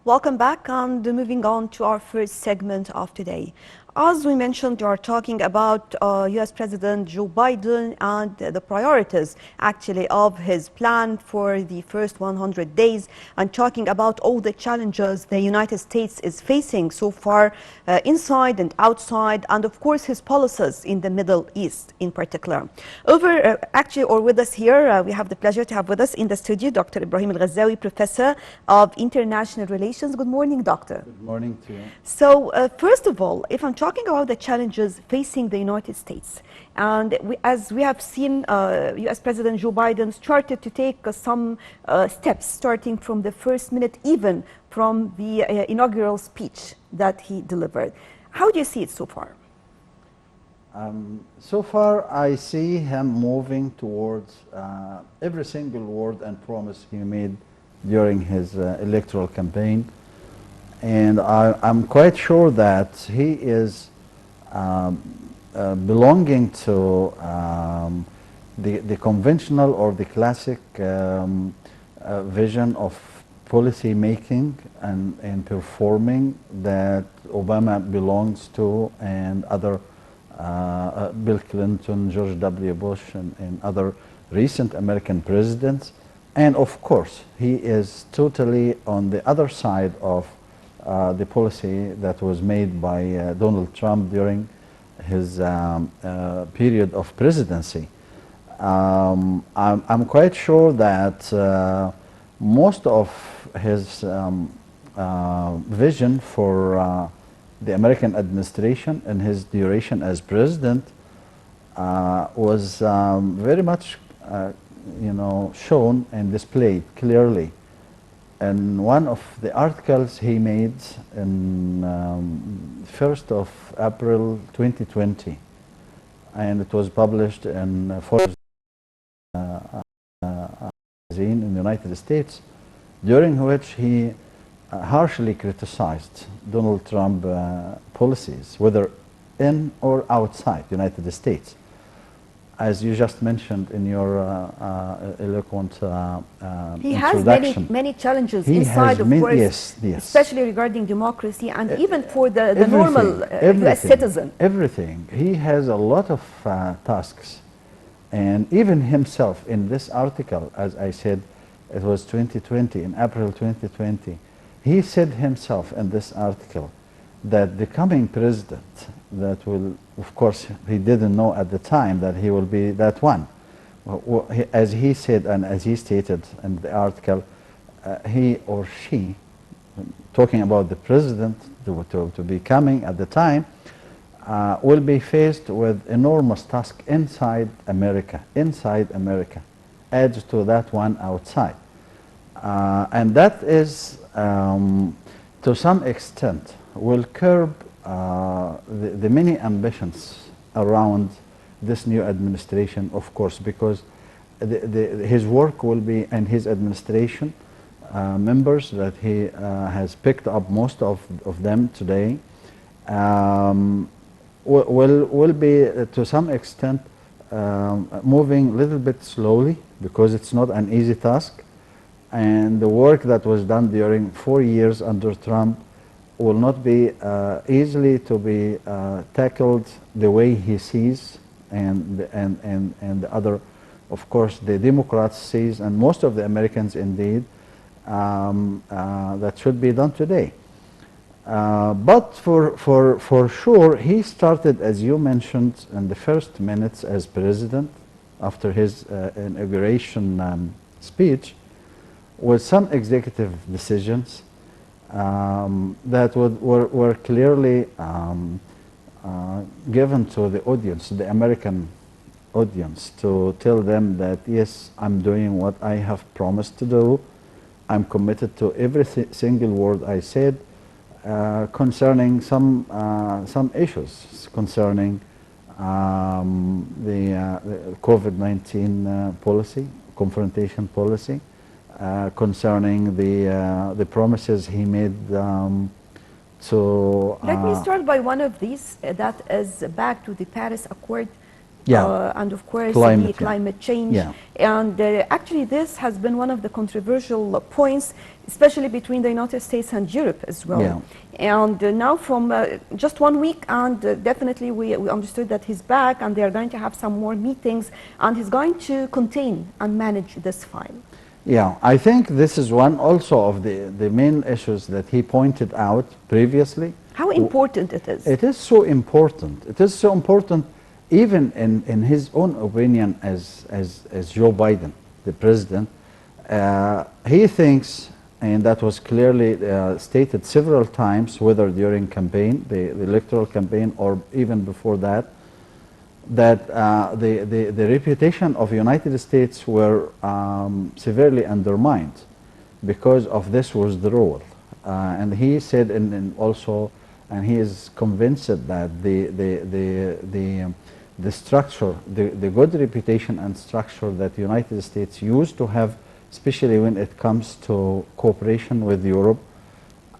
Welcome back, and moving on to our first segment of today. As we mentioned, you are talking about US President Joe Biden and the priorities actually of his plan for the first 100 days, and talking about all the challenges the United States is facing so far inside and outside, and of course his policies in the Middle East in particular. With us here, we have the pleasure to have with us in the studio Dr. Ibrahim Ghazawi, Professor of International Relations. Good morning, Doctor. Good morning to you. So first of all, if I'm talking about the challenges facing the United States, and as we have seen, US President Joe Biden started to take some steps starting from the first minute, even from the inaugural speech that he delivered. How do you see it so far? So far, I see him moving towards every single word and promise he made during his electoral campaign. And I'm quite sure that he is belonging to the conventional or the classic vision of policy making and performing that Obama belongs to, and other Bill Clinton, George W. Bush, and other recent American presidents. And of course, he is totally on the other side of the policy that was made by Donald Trump during his period of presidency. I'm quite sure that most of his vision for the American administration and his duration as president was very much shown and displayed clearly in one of the articles he made in 1st of April 2020, and it was published in Forbes magazine in the United States, during which he harshly criticized Donald Trump policies, whether in or outside the United States. As you just mentioned in your eloquent he introduction. has many challenges inside, of course, yes. especially regarding democracy and even for the normal US citizen. Everything. He has a lot of tasks. And even himself in this article, as I said, it was 2020, in April 2020, he said himself in this article that the coming president that will, of course, he didn't know at the time that he will be that one. As he said and as he stated in the article, he or she, talking about the president to be coming at the time, will be faced with enormous task inside America, adds to that one outside. And that is, to some extent, will curb the many ambitions around this new administration, of course, because his work will be, and his administration members that he has picked up, most of them today, will be to some extent moving a little bit slowly, because it's not an easy task. And the work that was done during 4 years under Trump will not be easily to be tackled the way he sees, and the other, of course, the Democrats sees, and most of the Americans indeed, that should be done today. But for sure, he started, as you mentioned, in the first minutes as president, after his inauguration speech, with some executive decisions that were clearly given to the audience, the American audience, to tell them that, yes, I'm doing what I have promised to do. I'm committed to every single word I said concerning some issues concerning the COVID-19 policy, confrontation policy, concerning the promises he made to... Let me start by one of these, that is back to the Paris Accord. Yeah. and of course Climate, the yeah. climate change. Yeah. And actually this has been one of the controversial points, especially between the United States and Europe as well. Yeah. And now from just 1 week, and definitely we understood that he's back and they are going to have some more meetings, and he's going to contain and manage this file. Yeah, I think this is one also of the main issues that he pointed out previously. How important it is. It is so important. It is so important even in his own opinion as Joe Biden, the president. He thinks, and that was clearly stated several times, whether during campaign, the electoral campaign, or even before that, that the reputation of the United States were severely undermined because of this withdrawal. And he said, and also, and he is convinced that the structure, the good reputation and structure that the United States used to have, especially when it comes to cooperation with Europe,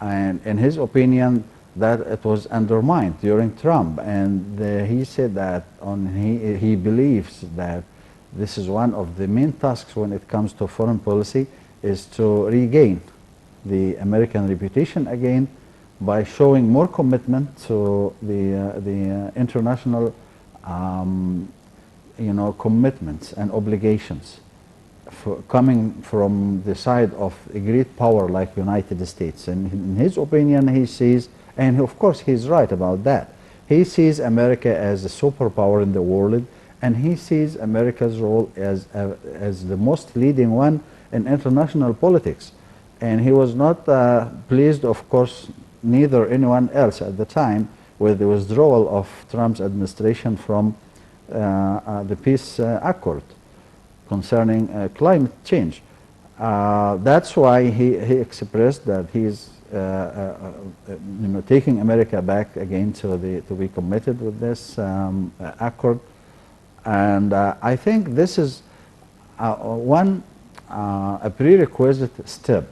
and in his opinion, that it was undermined during Trump. And he said that he believes that this is one of the main tasks when it comes to foreign policy, is to regain the American reputation again by showing more commitment to the international commitments and obligations coming from the side of a great power like United States. And in his opinion, he sees, and of course he's right about that, he sees America as a superpower in the world, and he sees America's role as the most leading one in international politics. And he was not pleased, of course, neither anyone else at the time, with the withdrawal of Trump's administration from the peace accord concerning climate change. That's why he expressed that he's taking America back again to be committed with this accord. And I think this is a prerequisite step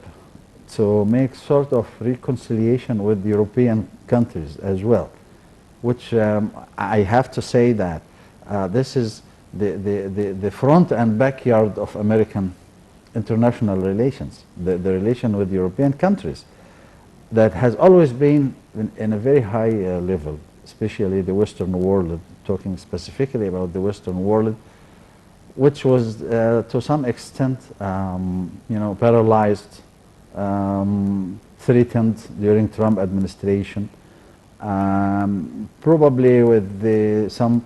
to make sort of reconciliation with European countries as well, which I have to say that this is the front and backyard of American international relations, the relation with European countries, that has always been in a very high level, especially the Western world, talking specifically about the Western world, which was to some extent paralyzed, threatened during Trump administration, probably with some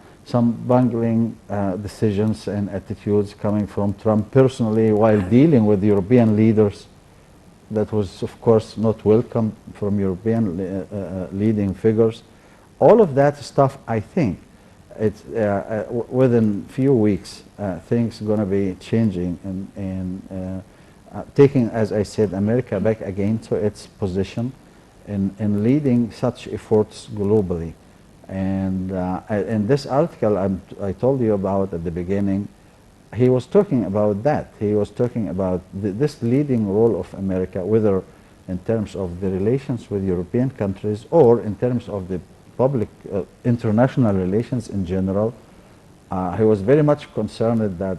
bungling decisions and attitudes coming from Trump personally while dealing with European leaders. That was, of course, not welcome from European leading figures. All of that stuff, I think, it's within few weeks, things going to be changing and taking, as I said, America back again to its position in leading such efforts globally. And in this article I told you about at the beginning, he was talking about that. He was talking about this leading role of America, whether in terms of the relations with European countries or in terms of the public international relations in general. He was very much concerned that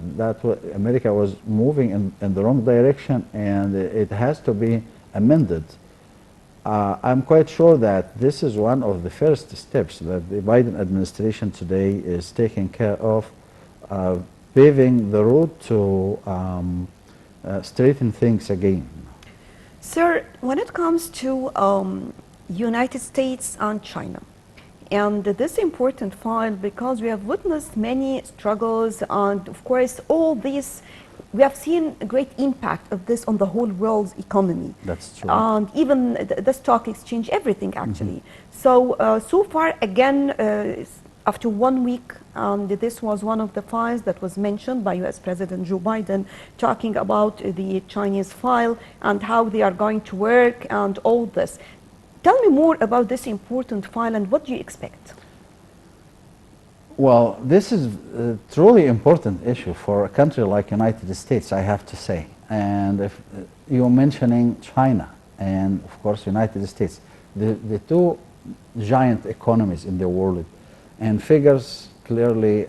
America was moving in the wrong direction and it has to be amended. I'm quite sure that this is one of the first steps that the Biden administration today is taking care of, paving the road to straighten things again. Sir, when it comes to United States and China, and this important file, because we have witnessed many struggles and of course all these, we have seen a great impact of this on the whole world's economy. That's true. And even the stock exchange, everything actually. So, so far again, after 1 week, this was one of the files that was mentioned by US President Joe Biden, talking about the Chinese file and how they are going to work and all this. Tell me more about this important file and what do you expect? Well, this is a truly important issue for a country like United States, I have to say. And if you're mentioning China and of course United States, the two giant economies in the world, and figures clearly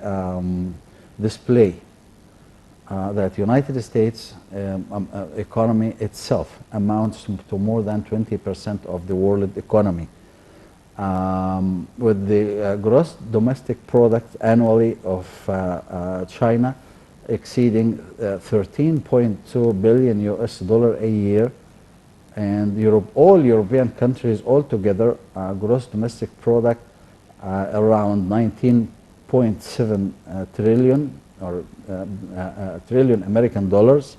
display that United States economy itself amounts to more than 20% of the world economy. With the gross domestic product annually of China exceeding 13.2 billion US dollar a year, and all European countries altogether gross domestic product around 19.7 trillion or trillion American dollars,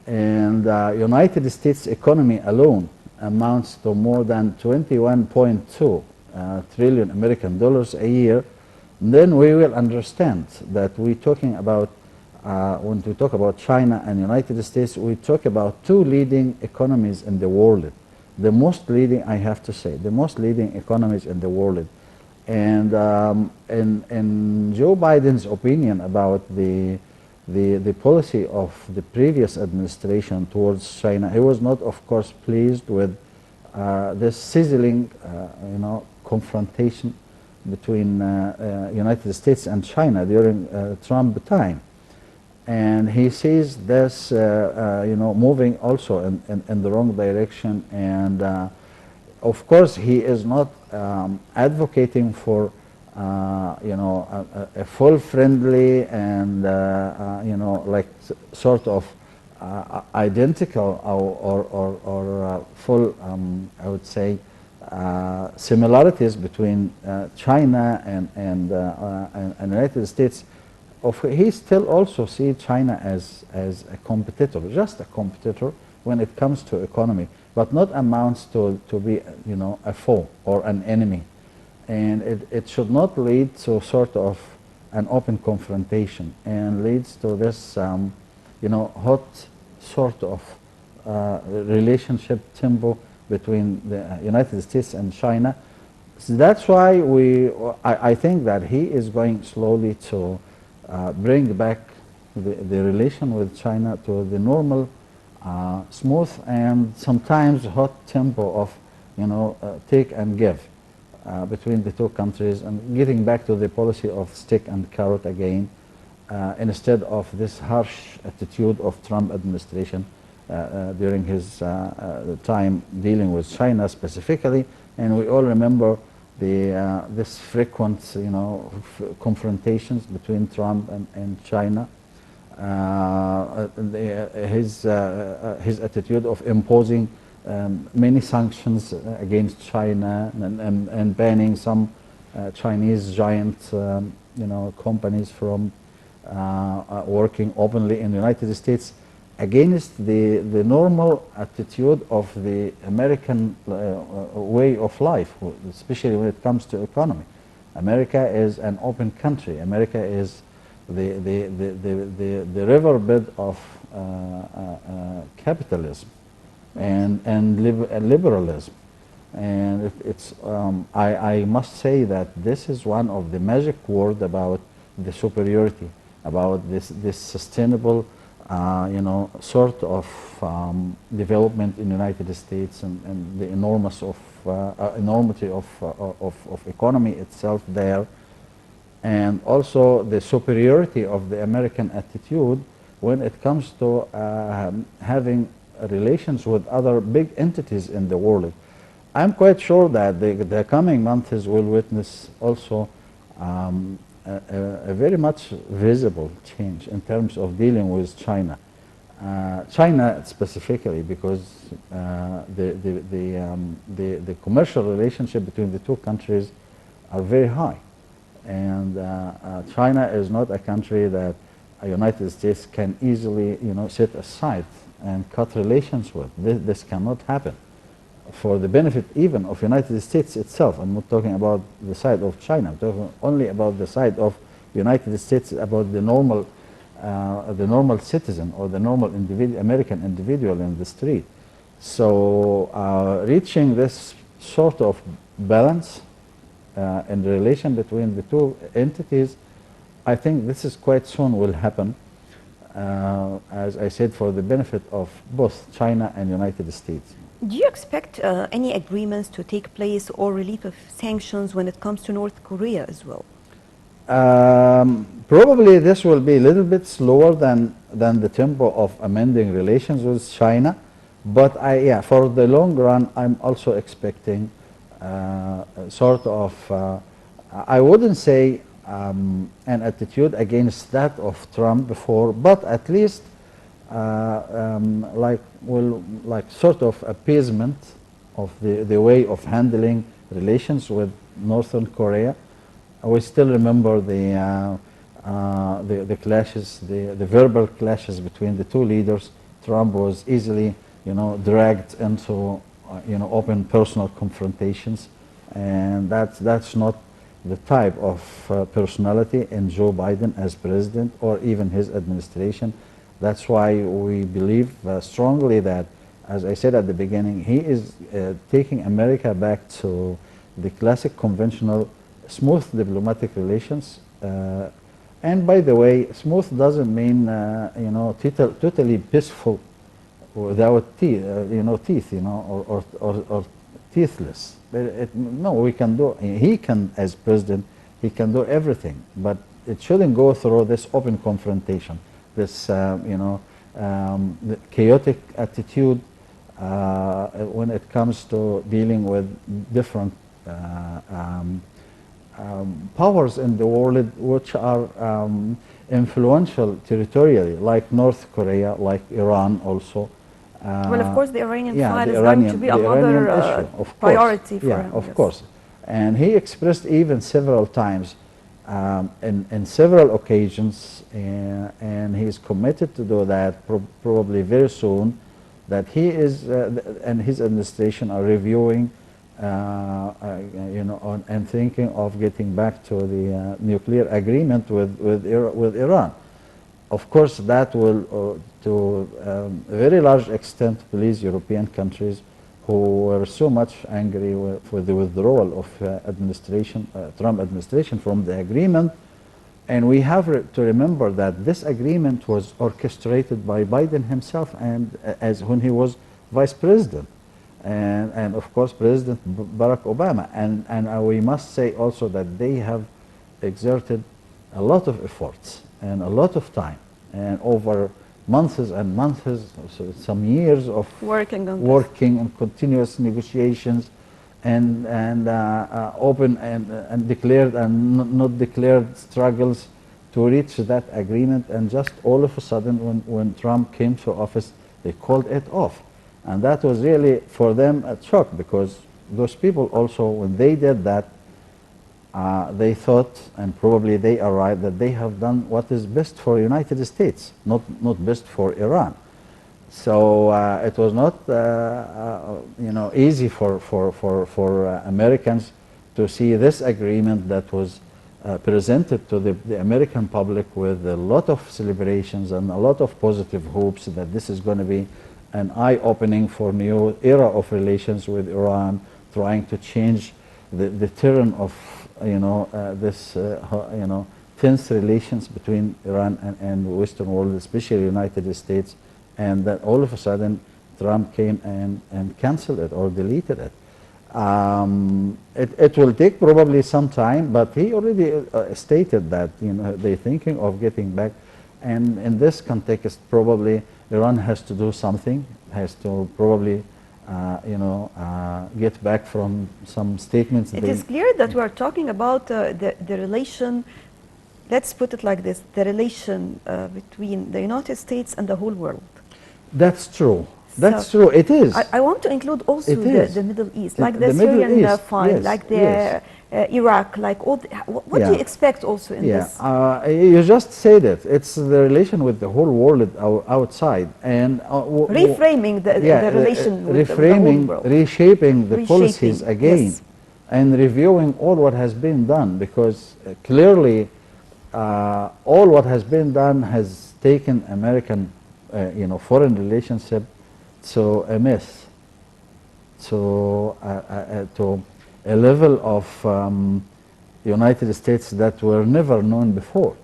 and United States economy alone amounts to more than 21.2 trillion American dollars a year, then we will understand that we're talking about, when we talk about China and United States, we talk about two leading economies in the world. The most leading, I have to say, the most leading economies in the world. And in Joe Biden's opinion about the policy of the previous administration towards China, he was not, of course, pleased with this sizzling, confrontation between United States and China during Trump time. And he sees this, moving also in the wrong direction. And of course, he is not advocating for, a full friendly and, sort of identical or full, I would say, similarities between China and United States. He still also sees China as a competitor, just a competitor when it comes to economy, but not amounts to be, a foe or an enemy. And it should not lead to sort of an open confrontation and leads to this, hot sort of relationship tempo between the United States and China. So that's why I think that he is going slowly to bring back the relation with China to the normal, smooth and sometimes hot tempo of, take and give between the two countries, and getting back to the policy of stick and carrot again, instead of this harsh attitude of Trump administration during his time dealing with China specifically. And we all remember this frequent, confrontations between Trump and China. His attitude of imposing many sanctions against China and banning some Chinese giant, companies from working openly in the United States, against the normal attitude of the American way of life, especially when it comes to economy. America is an open country. America is the riverbed of capitalism and liberalism. And I must say that this is one of the magic words about the superiority, about this sustainable, sort of development in the United States, and the enormity of economy itself there, and also the superiority of the American attitude when it comes to having relations with other big entities in the world. I'm quite sure that the coming months will witness also a very much visible change in terms of dealing with China. China specifically, because the commercial relationship between the two countries are very high. And China is not a country that the United States can easily, set aside and cut relations with. This cannot happen for the benefit even of United States itself. I'm not talking about the side of China. I'm talking only about the side of United States, about the normal citizen or the normal American individual in the street. So reaching this sort of balance in the relation between the two entities, I think this is quite soon will happen, as I said, for the benefit of both China and United States. Do you expect any agreements to take place or relief of sanctions when it comes to North Korea as well? Probably this will be a little bit slower than the tempo of amending relations with China, but yeah, for the long run, I'm also expecting sort of, I wouldn't say an attitude against that of Trump before, but at least like sort of appeasement of the way of handling relations with Northern Korea. We still remember the clashes, the verbal clashes between the two leaders. Trump was easily, dragged into, open personal confrontations, and that's not the type of personality in Joe Biden as president or even his administration. That's why we believe strongly that, as I said at the beginning, he is taking America back to the classic conventional smooth diplomatic relations. And by the way, smooth doesn't mean, totally peaceful without teeth, or teethless. No, we can do, he can, as president, he can do everything, but it shouldn't go through this open confrontation, this, the chaotic attitude when it comes to dealing with different powers in the world which are influential territorially, like North Korea, like Iran also. Well, of course, the Iranian yeah, file the is Iranian, going to be the another Iranian issue, of priority course. for Yeah, him. of Yes. course. And he expressed even several times in several occasions, and he is committed to do that probably very soon, that he is and his administration are reviewing and thinking of getting back to the nuclear agreement with Iran. Of course, that will, to a very large extent, please European countries who were so much angry with the withdrawal of Trump administration from the agreement. And we have to remember that this agreement was orchestrated by Biden himself, and as when he was vice president, and of course President Barack Obama. And we must say also that they have exerted a lot of efforts and a lot of time, and over months and months, so some years of Working on continuous negotiations, and open and declared and not declared struggles to reach that agreement. And just all of a sudden, when Trump came to office, they called it off. And that was really for them a shock, because those people also, when they did that, they thought, and probably they are right, that they have done what is best for the United States, not best for Iran. So it was not easy for Americans to see this agreement that was presented to the American public with a lot of celebrations and a lot of positive hopes that this is going to be an eye-opening for new era of relations with Iran, trying to change the turn of this tense relations between Iran and the Western world, especially the United States. And that all of a sudden Trump came and canceled it or deleted it. It will take probably some time, but he already stated that they're thinking of getting back. And in this context, probably Iran has to do something, has to probably get back from some statements. It is clear that we are talking about the relation, let's put it like this, the relation between the United States and the whole world. That's true. That's true. It is. I want to include also the Middle East, like the Middle Syrian East, file, yes, like the yes. Iraq, like all. What do you expect also in this? You just said it. It's the relation with the whole world outside, and reframing the relation with the whole world. Reshaping the policies again, yes. And reviewing all what has been done, because clearly all what has been done has taken American foreign relationship to a mess, to a level of United States that were never known before.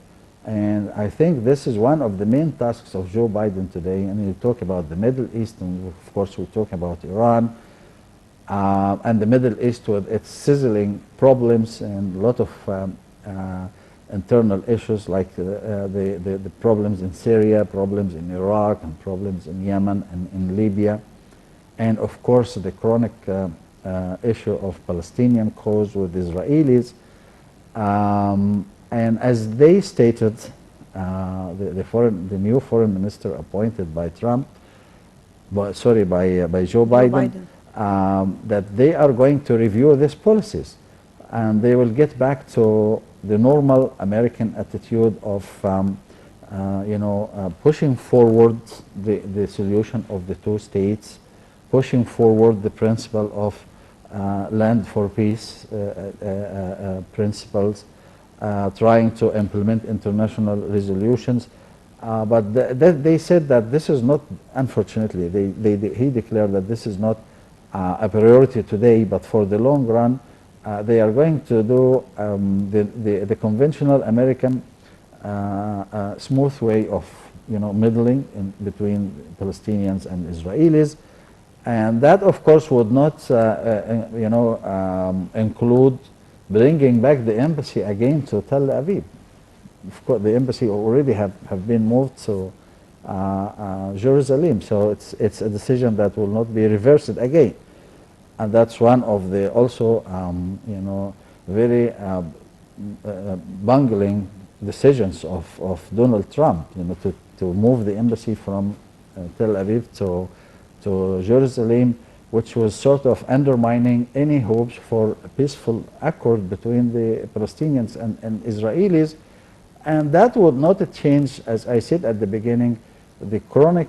And I think this is one of the main tasks of Joe Biden today. And you talk about the Middle East, and of course we talk about Iran, and the Middle East with its sizzling problems and a lot of internal issues like the problems in Syria, problems in Iraq, and problems in Yemen and in Libya, and of course the chronic issue of Palestinian cause with Israelis. And as they stated, the new foreign minister appointed by Trump, by Joe Biden, that they are going to review these policies, and they will get back to the normal American attitude of pushing forward the solution of the two states, pushing forward the principle of land for peace principles, trying to implement international resolutions. But they said that this is not, unfortunately, he declared that this is not a priority today, but for the long run, they are going to do the conventional American smooth way of middling in between Palestinians and Israelis, and that of course would not include bringing back the embassy again to Tel Aviv. Of course, the embassy already have been moved to Jerusalem, so it's a decision that will not be reversed again. And that's one of the also, very bungling decisions of Donald Trump, to move the embassy from Tel Aviv to Jerusalem, which was sort of undermining any hopes for a peaceful accord between the Palestinians and Israelis. And that would not change, as I said at the beginning, the chronic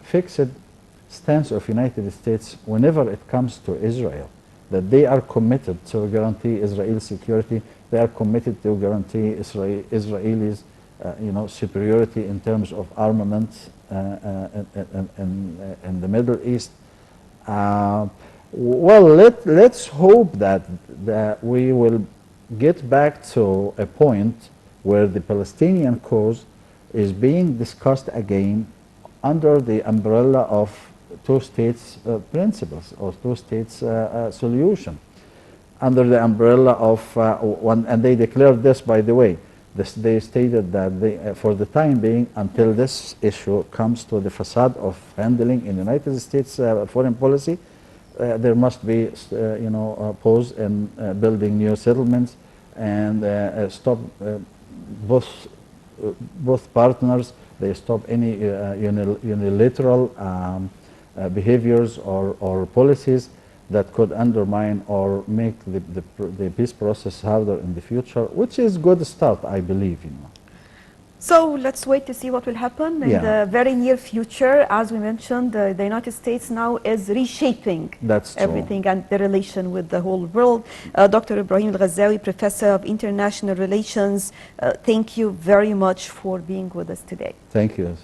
fixed stance of United States whenever it comes to Israel, that they are committed to guarantee Israel's security, they are committed to guarantee Israelis superiority in terms of armaments in the Middle East. Well, let's hope that we will get back to a point where the Palestinian cause is being discussed again under the umbrella of two states principles or two states solution, under the umbrella of one, and they declared this, by the way. They stated that for the time being, until this issue comes to the facade of handling in United States foreign policy, there must be pause in building new settlements and stop both partners. They stop any unilateral behaviors or policies that could undermine or make the peace process harder in the future, which is a good start, I believe. So let's wait to see what will happen in the very near future. As we mentioned, the United States now is reshaping everything and the relation with the whole world. Dr. Ibrahim Ghazawi, Professor of International Relations, thank you very much for being with us today. Thank you.